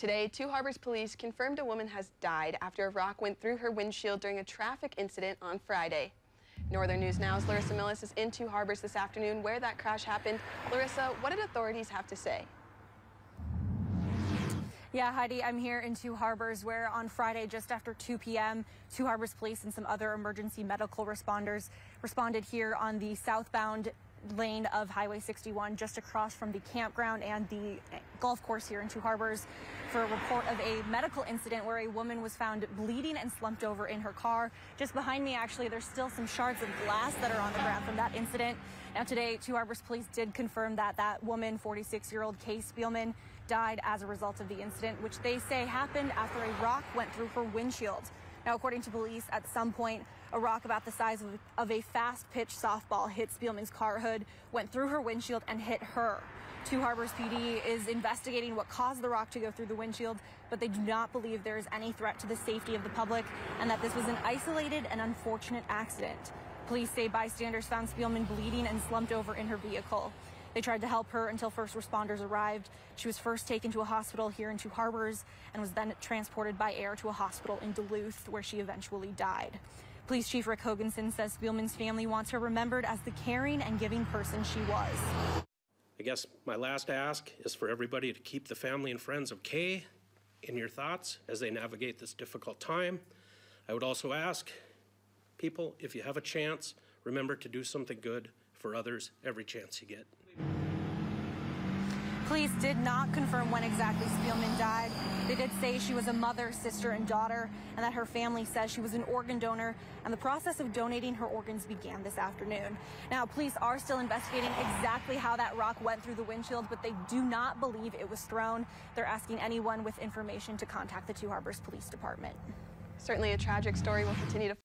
Today, Two Harbors police confirmed a woman has died after a rock went through her windshield during a traffic incident on Friday. Northern News Now's Larissa Millis is in Two Harbors this afternoon where that crash happened. Larissa, what did authorities have to say? Yeah, Heidi, I'm here in Two Harbors where on Friday, just after 2 p.m., Two Harbors police and some other emergency medical responders responded here on the southbound lane of Highway 61 just across from the campground and the golf course here in Two Harbors for a report of a medical incident where a woman was found bleeding and slumped over in her car. Just behind me, actually, there's still some shards of glass that are on the ground from that incident. Now today, Two Harbors police did confirm that that woman, 46-year-old Kay Spielman, died as a result of the incident, which they say happened after a rock went through her windshield. Now, according to police, at some point, a rock about the size of a fast-pitch softball hit Spielman's car hood, went through her windshield, and hit her. Two Harbors PD is investigating what caused the rock to go through the windshield, but they do not believe there is any threat to the safety of the public and that this was an isolated and unfortunate accident. Police say bystanders found Spielman bleeding and slumped over in her vehicle. They tried to help her until first responders arrived. She was first taken to a hospital here in Two Harbors and was then transported by air to a hospital in Duluth, where she eventually died. Police Chief Rick Hoganson says Spielman's family wants her remembered as the caring and giving person she was. I guess my last ask is for everybody to keep the family and friends of Kay in your thoughts as they navigate this difficult time. I would also ask people, if you have a chance, remember to do something good for others every chance you get. Police did not confirm when exactly Spielman died. They did say she was a mother, sister, and daughter, and that her family says she was an organ donor, and the process of donating her organs began this afternoon. Now, police are still investigating exactly how that rock went through the windshield, but they do not believe it was thrown. They're asking anyone with information to contact the Two Harbors Police Department. Certainly a tragic story. We'll continue to